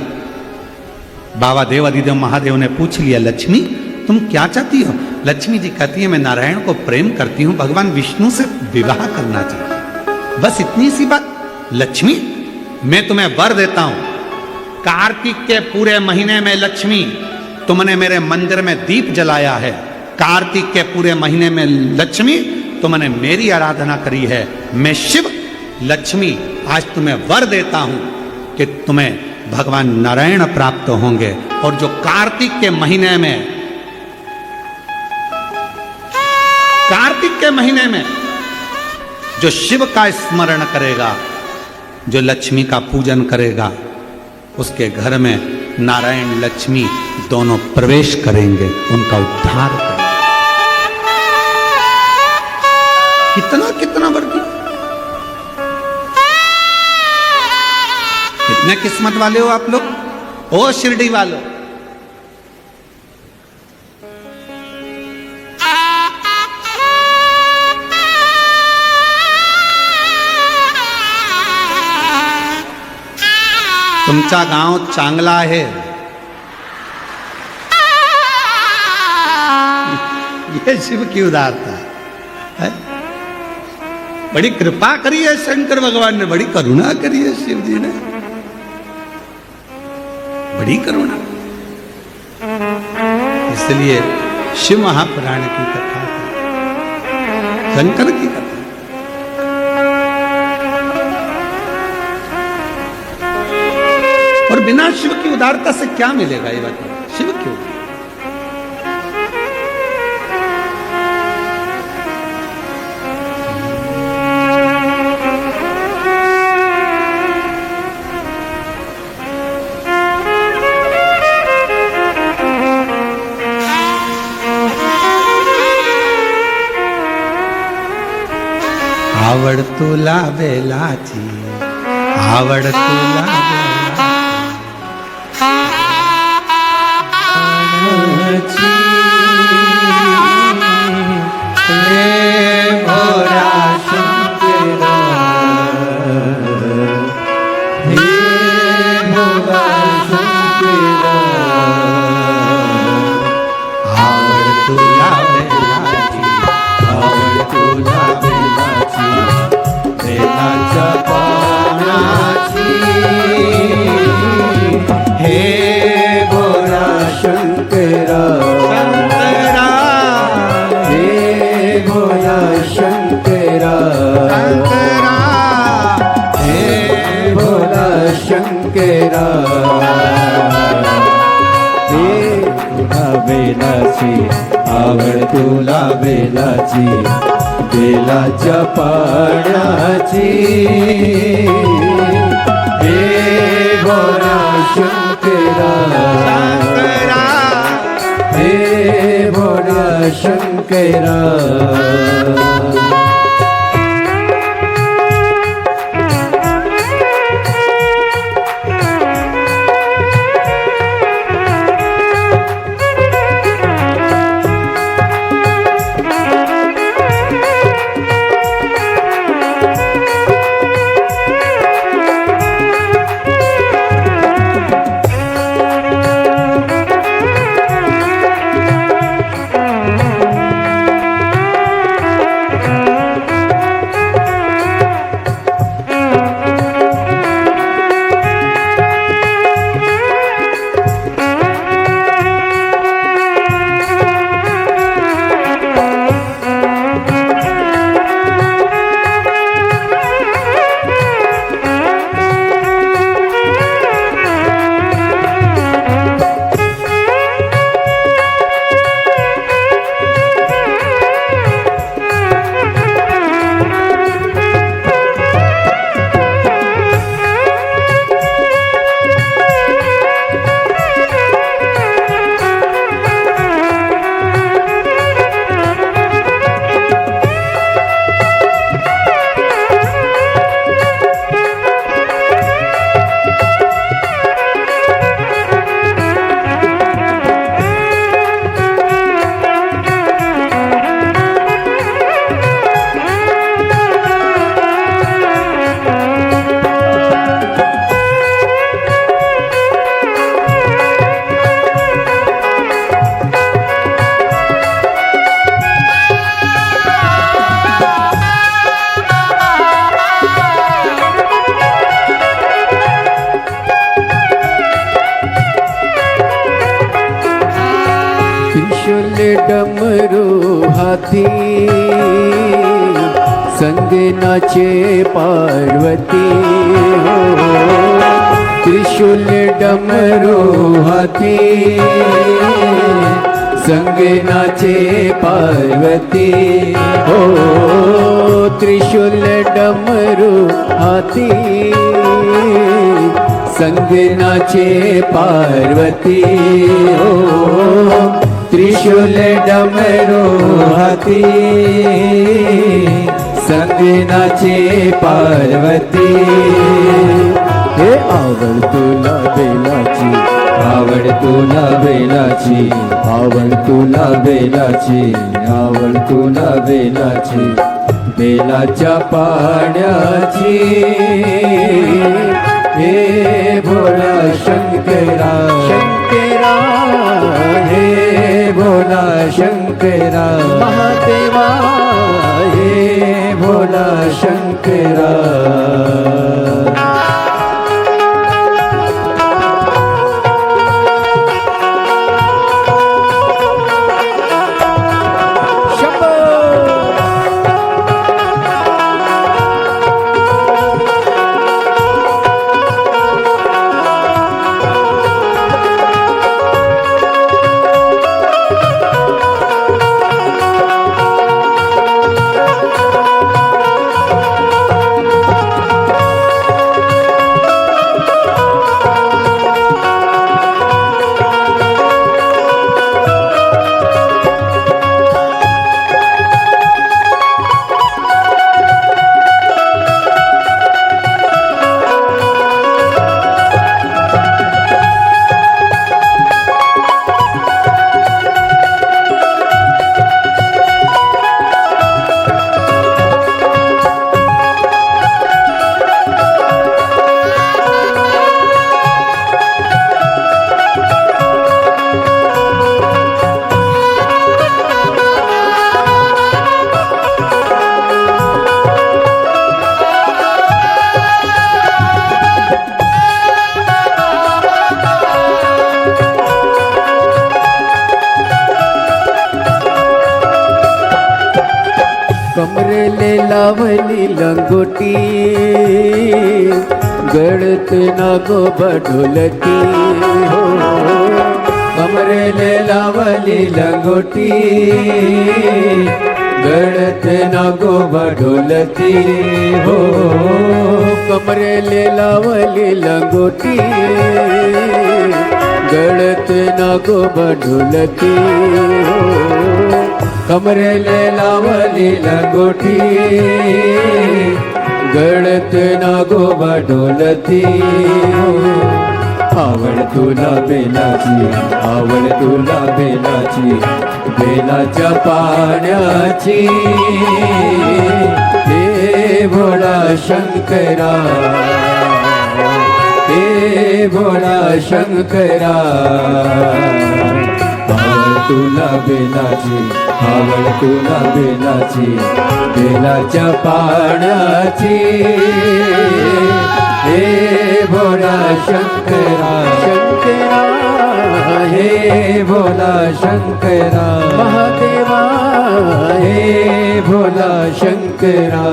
बाबा देव अधिदेव महादेव ने पूछ लिया, लक्ष्मी तुम क्या चाहती हो? लक्ष्मी जी कहती है, मैं नारायण को प्रेम करती हूं, भगवान विष्णु से विवाह करना चाहती हूं। बस इतनी सी बात। लक्ष्मी मैं तुम्हें वर देता हूं, कार्तिक के पूरे महीने में लक्ष्मी तुमने मेरे मंदिर में दीप जलाया है, कार्तिक के पूरे महीने में लक्ष्मी तुमने मेरी आराधना करी है, मैं शिव लक्ष्मी आज तुम्हें वर देता हूं कि तुम्हें भगवान नारायण प्राप्त होंगे। और जो कार्तिक के महीने में जो शिव का स्मरण करेगा, जो लक्ष्मी का पूजन करेगा, उसके घर में नारायण लक्ष्मी दोनों प्रवेश करेंगे, उनका उद्धार करेंगे। कितना कितना वर्दी, कितने किस्मत वाले हो आप लोग, ओ शिरडी वालों। तुमचा गांव चांगला आहे, ये शिव की उदारता है। बड़ी कृपा करी है शंकर भगवान ने, बड़ी करुणा करी है शिव जी ने, बड़ी करुणा। इसलिए शिव महापुराण की कथा है, शंकर की कथा। और बिना शिव की उदारता से क्या मिलेगा ये बताओ, शिव क्यों? आवड तुला बेलाची, आवड तुला आवड तुला बेलाची, बेलाच्या पाण्याची, हे भोला शंकरा, हे भोला शंकरा। त्रिशूल डमरू हाथी संग नाचे पार्वती हो। त्रिशूल डमरू हाथी संग नाचे पार्वती हो। त्रिशूल डमरू हाथी संग नाचे पार्वती हो। त्रिशूल डमरू हाथी संग नाचे पार्वती। हे आवड तुला बेलाची, आवड तुला बेलाची, आवड तुला बेलाची, आवड तुला बेलाची, बेलाच्या पाण्याची। हे भोला शंकरा शंकरा, हे भोला शंकरा महादेवा, हे भोला शंकरा। कमरेले लावली लंगोटी, गळत नागो बढोलती हो। कमरेले लावली लंगोटी, गळत नागो बढोलती हो। कमरेले लावली लंगोटी, गळत नागो बढोलती हो। कमरेले लावली लंगोटी, गळत नागो बढोलती हो। आवड तुला बेलाची, आवड तुला बेलाची, बेलाच्या पाण्याची। हे भोळा शंकरा, हे भोळा शंकरा। आवड तुला बेलाची, आवड तुला बेलाची, बेलाच्या पाण्याची। हे भोला शंकरा शंकरा, हे भोला शंकरा महादेवा, हे भोला शंकरा।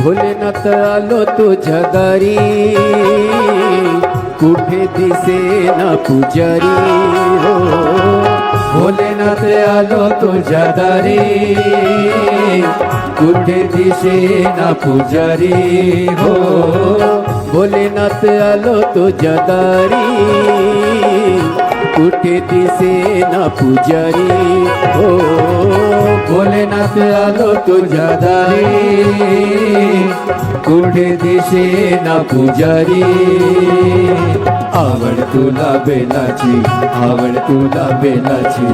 भोलेनाथ आलो तुझ्या दारी, कुठे दिसे ना पुजारी हो। भोलेनाथ आलो तुझ्या दारी कुठे दिसेना पुजारी हो भोलेनाथ आलो तुझ्या दारी कुठे दिसेना पुजारी हो भोलेनाथ आलो तुझ्या दारी कुठे दिसेना पुजारी आवड तुला बेलाची आवड तुला बेलाची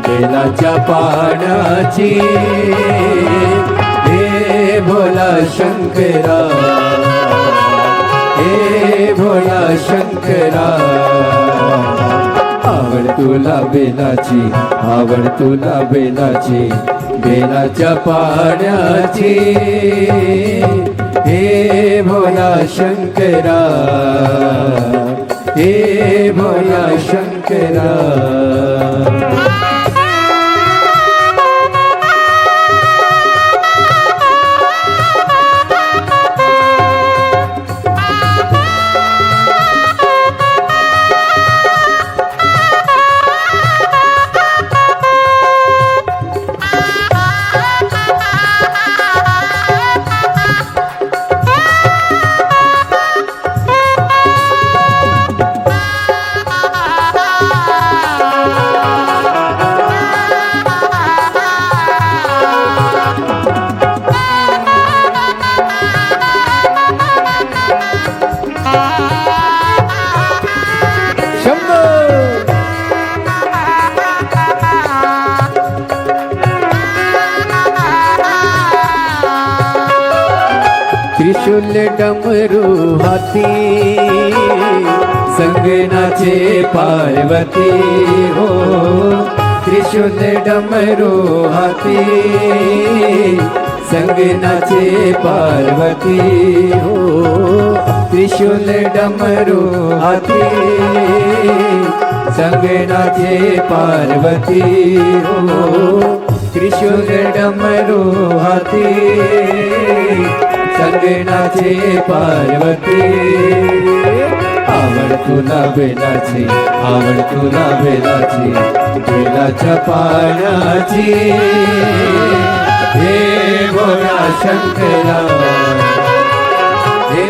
बेलाच्या पाण्याची हे भोला शंकरा हे भोला शंकरा आवड तुला बेलाची आवड तुला बेलाची बेलाच्या पाण्याची हे भोला शंकरा हे भोला शंकरा त्रिशूल डमरू हाती संगनाचे पार्वती हो त्रिशूल डमरू हाती संगनाचे पार्वती हो त्रिशूल डमरू हाती संगनाचे पार्वती हो त्रिशूल डमरू हाती संगनाचे पार्वती आवड तुला बेलाची आवड तुला बेलाची बेलाच्या पाण्याची हे भोला शंकरा हे